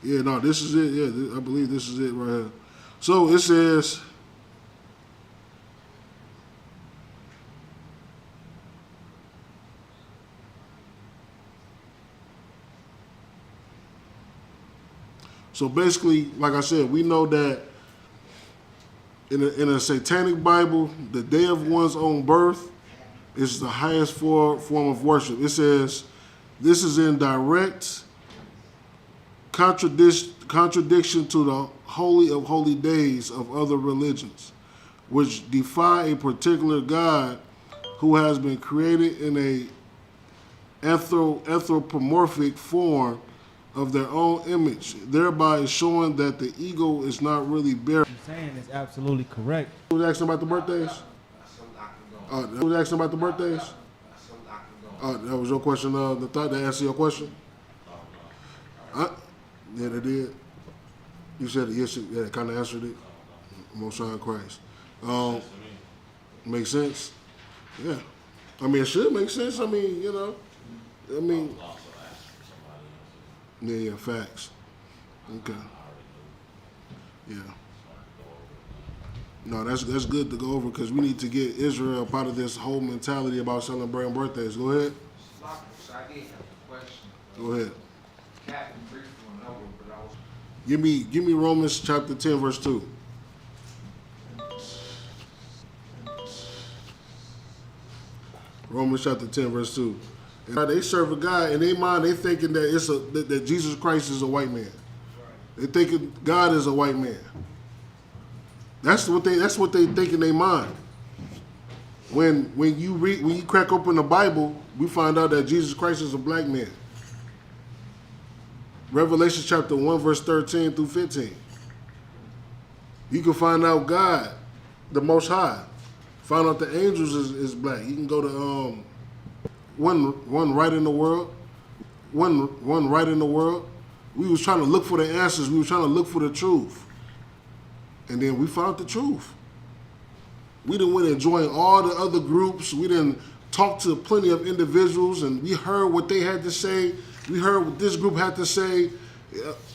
Yeah, no, this is it. Yeah, I believe this is it right here. So it says, so basically, like I said, we know that in a satanic Bible, the day of one's own birth is the highest form of worship. It says, this is in direct contradiction to the holy of holy days of other religions, which defy a particular God who has been created in a anthropomorphic form of their own image, thereby showing that the ego is not really bare. What you're saying is absolutely correct. Who was asking about the birthdays? Who was asking about the birthdays? That was your question. The thought to answer your question. Yeah, they did. You said it. Yes, yeah, it kind of answered it. Most High in Christ. Makes sense. Yeah. I mean, it should make sense. I mean, you know. I mean. Yeah, facts. Okay. Yeah. No, that's good to go over because we need to get Israel up out of this whole mentality about celebrating birthdays. Go ahead. I did have a question. Go ahead. Captain briefly went over, but I was. Give me Romans chapter 10, verse 2. Romans chapter 10, verse 2. And they serve a God, in their mind, they thinking that that Jesus Christ is a white man. They thinking God is a white man. That's what they think in their mind. When you crack open the Bible, we find out that Jesus Christ is a black man. Revelation chapter 1, verse 13 through 15. You can find out God, the Most High. Find out the angels is black. You can go to one right in the world. One right in the world. We was trying to look for the answers. We were trying to look for the truth. And then we found the truth. We didn't went and joined all the other groups. We didn't talk to plenty of individuals, and we heard what they had to say. We heard what this group had to say.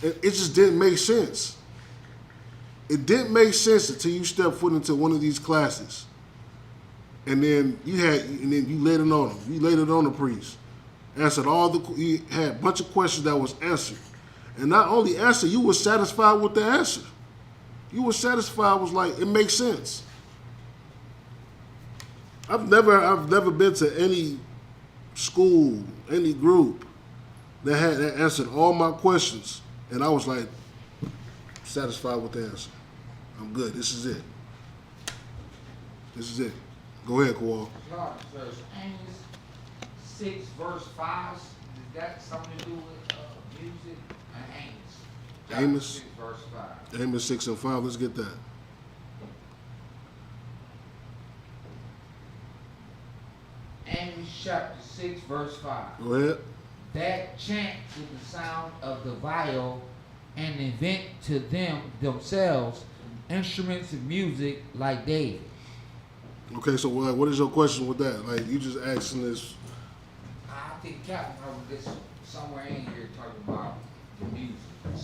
It just didn't make sense. It didn't make sense until you stepped foot into one of these classes. And then you laid it on them. You laid it on the priest. Answered you had a bunch of questions that was answered. And not only answered, you were satisfied with the answer. You were satisfied, was like, it makes sense. I've never been to any school, any group that answered all my questions, and I was like, satisfied with the answer. I'm good. This is it. This is it. Go ahead, Kowal. Says Amos 6 verse 5. Is that something to do with music and Amos? Amos 6 verse 5. Amos 6 and 5. Let's get that. Amos chapter 6 verse 5. Go ahead. That chant with the sound of the viol and invent to themselves instruments of music like David. Okay, so what is your question with that? Like, you just asking this. I think Captain probably gets somewhere in here talking about the music.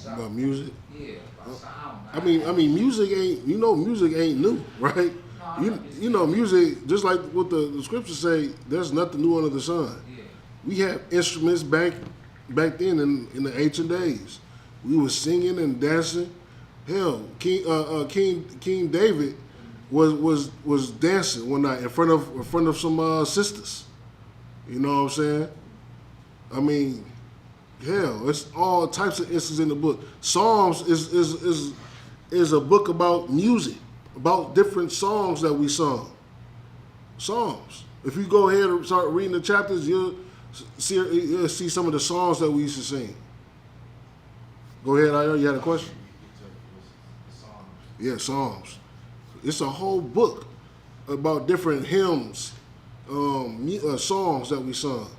About music? Yeah, about sound. I mean, music ain't new, right? No, you know, music, just like what the scriptures say, there's nothing new under the sun. Yeah. We had instruments back then in the ancient days. We were singing and dancing. Hell, King David was dancing one night in front of some sisters. You know what I'm saying? I mean, hell, it's all types of instances in the book. Psalms is a book about music, about different songs that we sung. Psalms. If you go ahead and start reading the chapters, you'll see some of the songs that we used to sing. Go ahead, Io. You had a question? Yeah, Psalms. It's a whole book about different hymns, songs that we sung.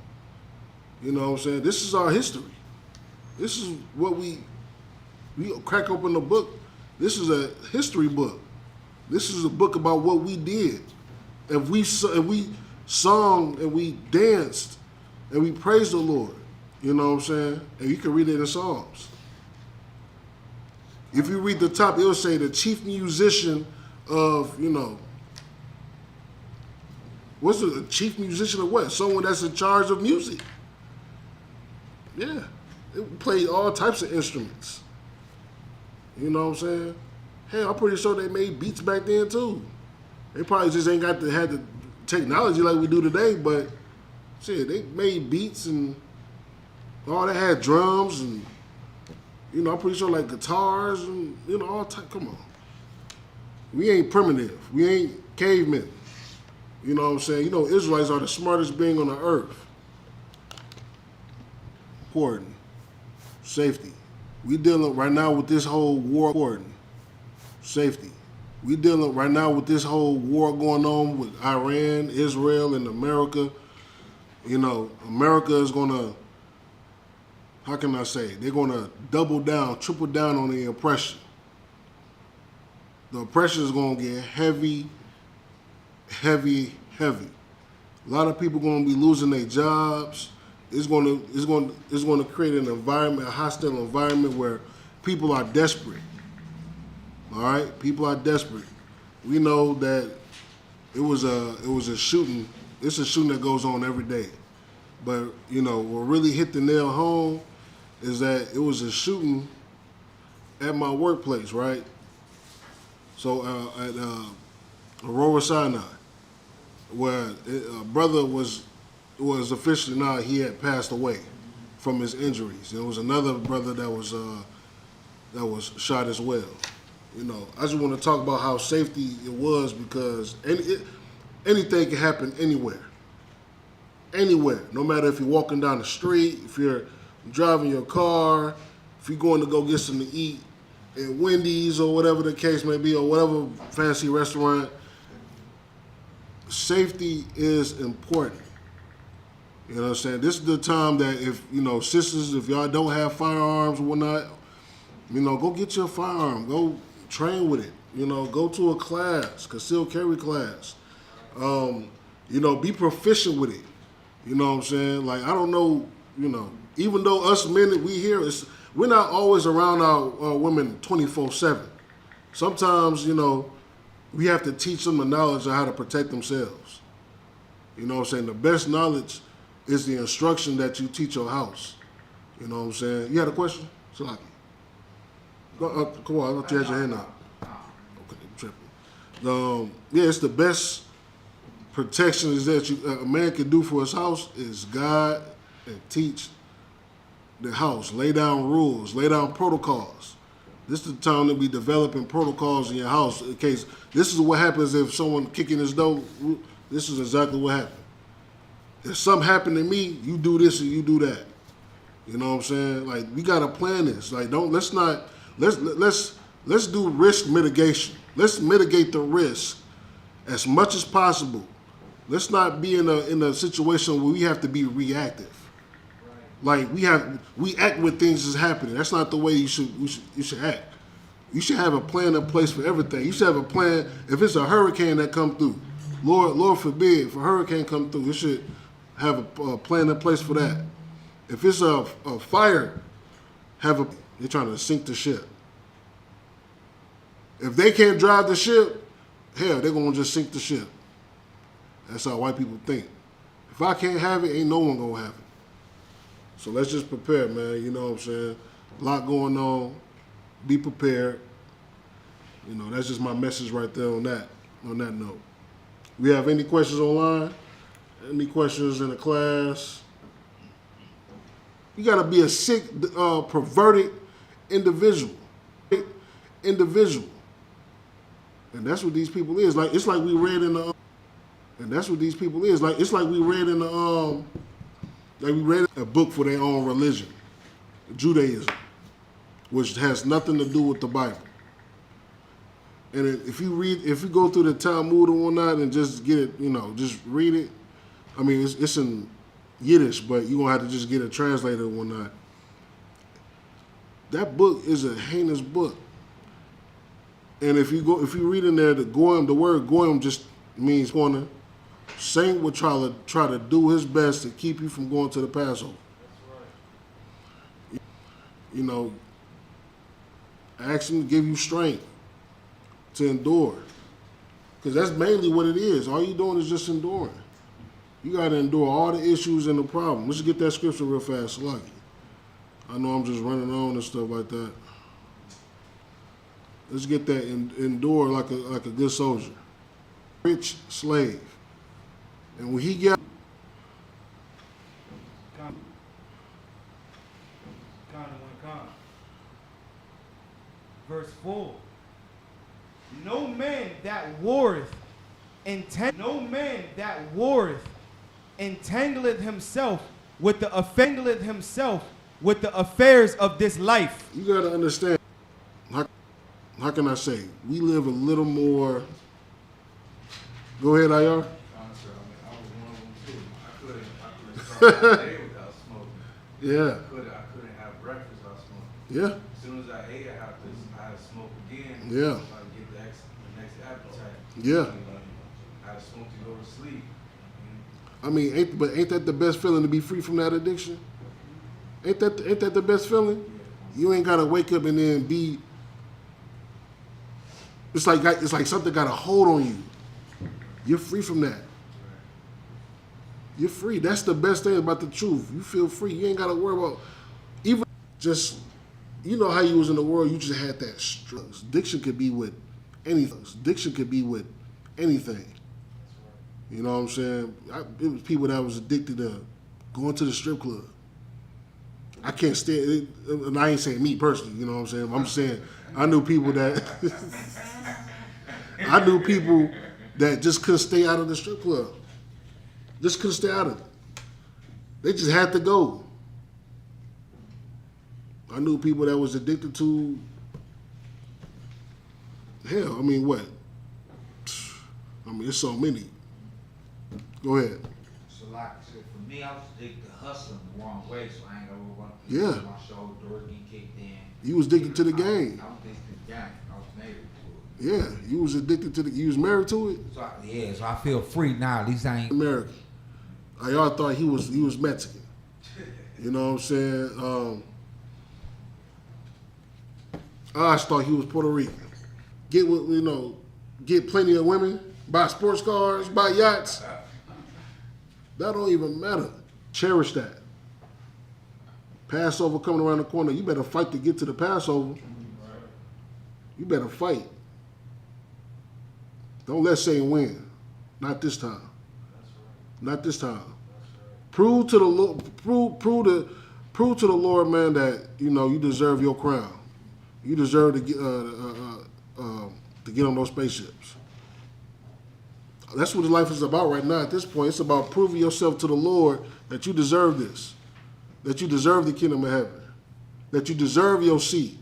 You know what I'm saying? This is our history. This is what we crack open the book. This is a history book. This is a book about what we did. If we sung and we danced and we praised the Lord, you know what I'm saying? And you can read it in Psalms. If you read the top, it'll say the chief musician of, what's a chief musician of what? Someone that's in charge of music. Yeah. It played all types of instruments. You know what I'm saying? Hey, I'm pretty sure they made beats back then too. They probably just ain't had the technology like we do today, but shit, they made beats and all. They had drums and I'm pretty sure like guitars and all type. Come on, we ain't primitive. We ain't cavemen. You know what I'm saying? Israelites are the smartest being on the earth. Important safety. We dealing right now with this whole war. Important safety. We dealing right now with this whole war going on with Iran, Israel, and America. America is gonna, how can I say, they're gonna double down, triple down on the oppression. The oppression is gonna get heavy, heavy, heavy. A lot of people gonna be losing their jobs. It's gonna create an environment, a hostile environment where people are desperate. All right, people are desperate. We know that it was a shooting. It's a shooting that goes on every day, but what really hit the nail home is that it was a shooting at my workplace, right? So at Aurora Sinai, where a brother was officially now he had passed away from his injuries. There was another brother that was shot as well. I just want to talk about how safety it was because anything can happen anywhere. Anywhere. No matter if you're walking down the street, if you're driving your car, if you're going to go get something to eat at Wendy's or whatever the case may be, or whatever fancy restaurant, safety is important. You know what I'm saying? This is the time that if, sisters, if y'all don't have firearms or whatnot, go get your firearm. Go train with it. Go to a class, concealed carry class. Be proficient with it. You know what I'm saying? Like, I don't know, even though us men, we're not always around our women 24/7. Sometimes, we have to teach them the knowledge of how to protect themselves. You know what I'm saying? The best knowledge is the instruction that you teach your house. You know what I'm saying? You had a question? Salaki. Come on, I thought you had your hand up. Okay, tripping. It's the best protection is that a man can do for his house is guide and teach the house. Lay down rules, lay down protocols. This is the time to be developing protocols in your house. In case this is what happens if someone kicking his door. This is exactly what happened. If something happened to me, you do this and you do that. You know what I'm saying? Like, we gotta plan this. Like, let's do risk mitigation. Let's mitigate the risk as much as possible. Let's not be in a situation where we have to be reactive. Like we act when things is happening. That's not the way you should act. You should have a plan in place for everything. You should have a plan if it's a hurricane that come through. Lord forbid, if a hurricane come through, you should have a plan in place for that. If it's a fire, they're trying to sink the ship. If they can't drive the ship, hell, they're gonna just sink the ship. That's how white people think. If I can't have it, ain't no one gonna have it. So let's just prepare, man. You know what I'm saying? A lot going on. Be prepared. That's just my message right there on that note. We have any questions online? Any questions in the class? You gotta be a sick, perverted individual. And that's what these people is. Like, it's like we read in the and that's what these people is. Like, it's like we read in the like we read a book for their own religion, Judaism, which has nothing to do with the Bible. And if you go through the Talmud and whatnot and just get it, just read it. I mean, it's in Yiddish, but you're gonna have to just get it translated and whatnot. That book is a heinous book. And if you read in there, the word goyim just means corner. Saint would try to do his best to keep you from going to the Passover. Ask him to give you strength to endure. Because that's mainly what it is. All you're doing is just enduring. You got to endure all the issues and the problems. Let's get that scripture real fast, Lucky. I know I'm just running on and stuff like that. Let's get that endure like a good soldier. Rich slave. And when he got Verse 4. No man that warreth entangleth himself with the affairs of this life. you got to understand, how can I say, we live a little more. Go ahead, IR. I was one of them too. I couldn't start my day without smoking. Yeah, I couldn't have breakfast without smoking. yeah, As soon as I ate, I had to smoke again. Yeah. So I get the next appetite. yeah. I had to smoke to go to sleep. I mean, ain't that the best feeling to be free from that addiction? Ain't that the best feeling? You ain't gotta wake up and then be. It's like something got a hold on you. You're free from that. You're free. That's the best thing about the truth. You feel free. You ain't gotta worry about even just. You know how you was in the world. You just had that struggle. Addiction could be with anything. Addiction could be with anything. You know what I'm saying? It was people that was addicted to going to the strip club. I can't stand, and I ain't saying me personally, you know what I'm saying? I'm saying I knew people that, just couldn't stay out of the strip club. Just couldn't stay out of it. They just had to go. I knew people that was addicted to, hell, I mean, what? I mean, there's so many. Go ahead. So like I said, for me, I was addicted to hustling the wrong way, so I ain't gonna run Yeah. my shoulder, doors getting kicked in. You was addicted to the game. I was addicted to the game. I was married to it. Yeah, you was addicted to you was married to it? So I feel free now. At least I ain't. American. I all thought he was Mexican. You know what I'm saying? I thought he was Puerto Rican. Get plenty of women, buy sports cars, buy yachts. That don't even matter. Cherish that. Passover coming around the corner. You better fight to get to the Passover. You better fight. Don't let Satan win. Not this time. Not this time. Prove to the Lord, prove to the Lord, man, that you deserve your crown. You deserve to get on those spaceships. That's what life is about right now. At this point, it's about proving yourself to the Lord that you deserve this, that you deserve the kingdom of heaven, that you deserve your seat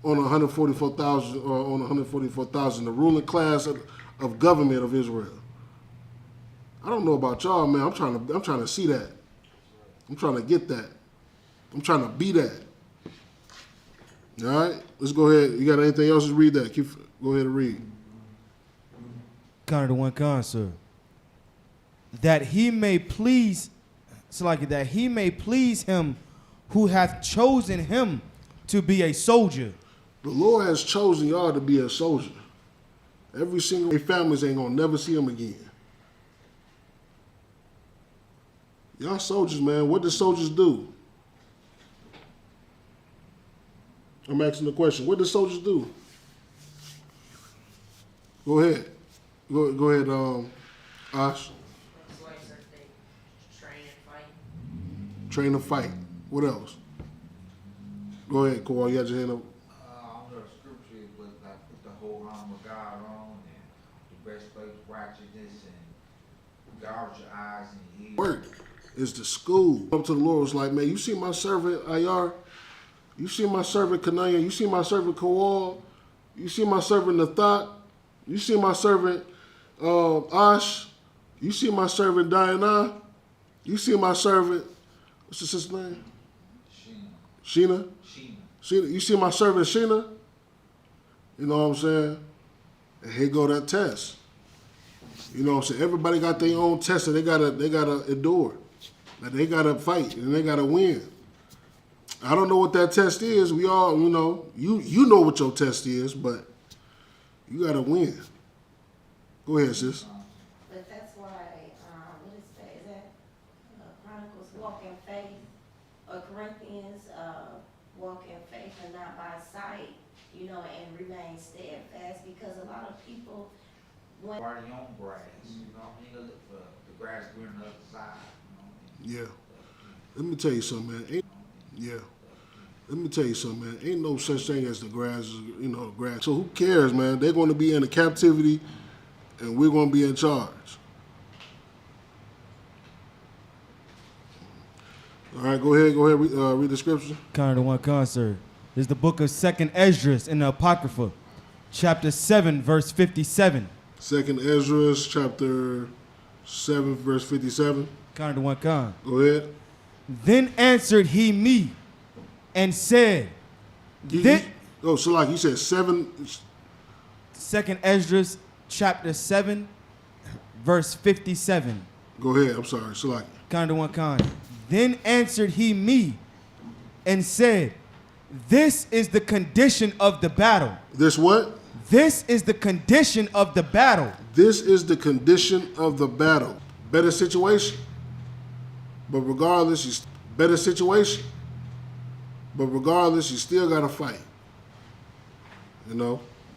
on 144,000 or on 144,000, the ruling class of government of Israel. I don't know about y'all, man. I'm trying to see that. I'm trying to get that. I'm trying to be that. All right, let's go ahead. You got anything else to read that? Go ahead and read. Connor the one con, sir. That he may please him who hath chosen him to be a soldier. The Lord has chosen y'all to be a soldier. Every single families ain't gonna never see him again. Y'all soldiers, man. What do soldiers do? I'm asking the question. What do soldiers do? Go ahead. Go ahead, Ash. It's like that they train and fight. Train to fight. What else? Go ahead, Cole. You got your hand up. I don't know the scripture, but like put the whole armor of God on and the breastplate of righteousness and guard your eyes and your ears. Work is the school. Up to the Lord was like, man, you see my servant Ayar? You see my servant Kanaya? You see my servant Kowal? You see my servant Nathat? You see my servant Ash? You see my servant Diana? You see my servant, what's the sister's name? Sheena. Sheena. You see my servant Sheena? You know what I'm saying? And here go that test. You know what I'm saying? Everybody got their own test that they gotta endure. Like they gotta fight and they gotta win. I don't know what that test is. We all, you know what your test is, but you got to win. Go ahead, sis. But that's why, what is that? Is that Chronicles walk in faith, or Corinthians walk in faith and not by sight, and remain steadfast, because a lot of people, when Party on grass, you gonna look for the grass green on the other side, Yeah. Let me tell you something, man. Let me tell you something, man. Ain't no such thing as the grass, grass. So who cares, man? They're going to be in a captivity, and we're going to be in charge. All right, go ahead, read the scripture. Kind of one concert. This is the book of 2nd Esdras in the Apocrypha, chapter 7, verse 57. 2nd Ezra, chapter 7, verse 57. Kind of one con. Go ahead. Then answered he me and said, So like you said, 7. 2nd Esdras, chapter 7, verse 57. Go ahead, I'm sorry, so like. Kind of one con. Then answered he me and said, this is the condition of the battle. This what? This is the condition of the battle. This is the condition of the battle. Better situation. But regardless, better situation. But regardless, you still got to fight.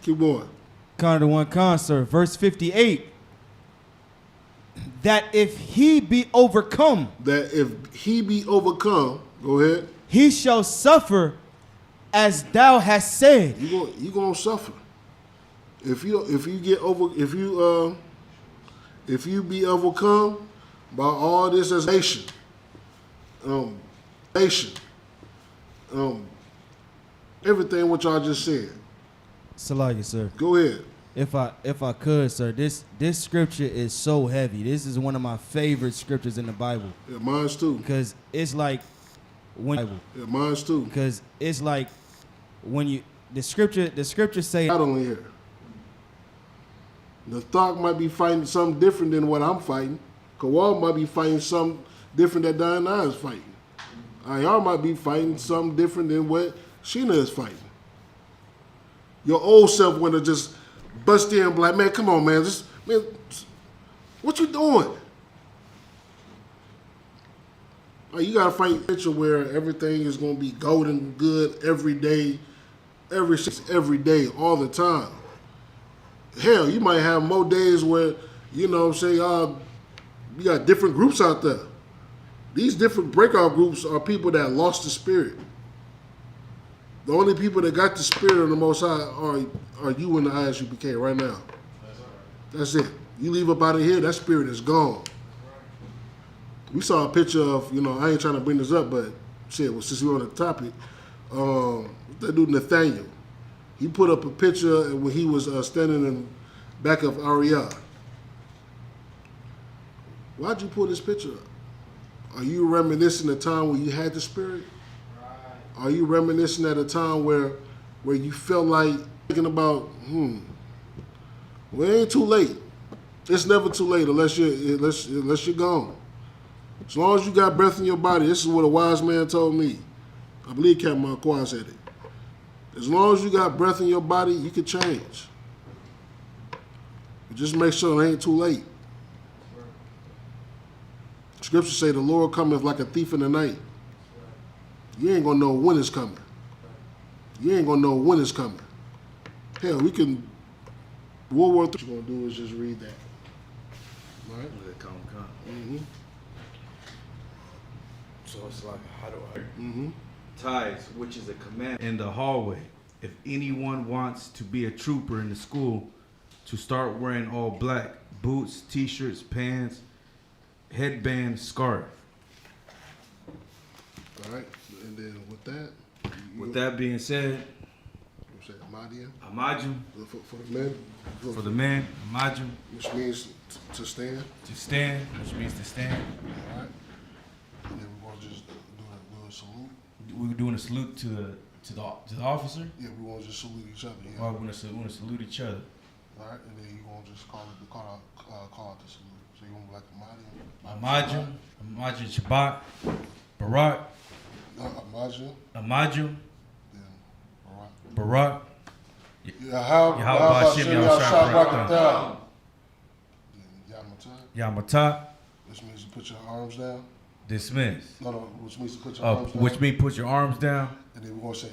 Keep going. Kind of one concert. Verse 58. That if he be overcome. That if he be overcome, go ahead. He shall suffer as thou hast said. You gonna suffer. If you be overcome by all this as nation, everything what y'all just said. Salaya, sir. Go ahead. If I could, sir, this scripture is so heavy. This is one of my favorite scriptures in the Bible. Yeah, mine's too. Because it's like when Yeah, mine's too. because it's like when you the scripture say Not only here. The thought might be fighting something different than what I'm fighting. Kawal might be fighting something different that Diana is fighting. Y'all might be fighting something different than what Sheena is fighting. Your old self want to just bust in and be like, man, come on, man. What you doing? You got to fight a picture where everything is going to be golden good every day, every day, all the time. Hell, you might have more days where, you got different groups out there. These different breakout groups are people that lost the spirit. The only people that got the spirit of the Most High are you and the Isupk right now. That's it. You leave up out of here, that spirit is gone. We saw a picture of, I ain't trying to bring this up, but since we're on the topic, that dude Nathaniel, he put up a picture when he was standing in back of Ariah. Why'd you pull this picture up? Are you reminiscing a time when you had the spirit? Right. Are you reminiscing at a time where you felt like thinking about, well, it ain't too late. It's never too late unless you're gone. As long as you got breath in your body, this is what a wise man told me. I believe Captain Marquand said it. As long as you got breath in your body, you can change. But just make sure it ain't too late. Scripture say the Lord cometh like a thief in the night. You ain't gonna know when it's coming. You ain't gonna know when it's coming. Hell, we can. World War III. What you're gonna do is just read that. All right. Let it come. Mm-hmm. So it's like, how do I? Mm-hmm. Tithes, which is a command in the hallway. If anyone wants to be a trooper in the school, to start wearing all black, boots, t-shirts, pants, headband, scarf. All right. And then with that. With that being said, you say Ahmadiyya? Amajum. For the men. For the men, Amajum. Which means to stand. To stand, which means to stand. All right. And then we're gonna just do a salute. We're doing a salute to the officer. Yeah, we want to just salute each other. Yeah. Or we want to salute each other. All right, and then you're going to just call out the salute. So you're going to be like Ahmadiyya. Amajum, Shabbat, Barak. No, Elijah, Amaju, then Barak. Barak, Yahweh Hashem, Yahshua, then Yamatai, Yamata, which means to put your arms down. dismiss. No, which means to put your arms down. Which means put your arms down. And then we're going to say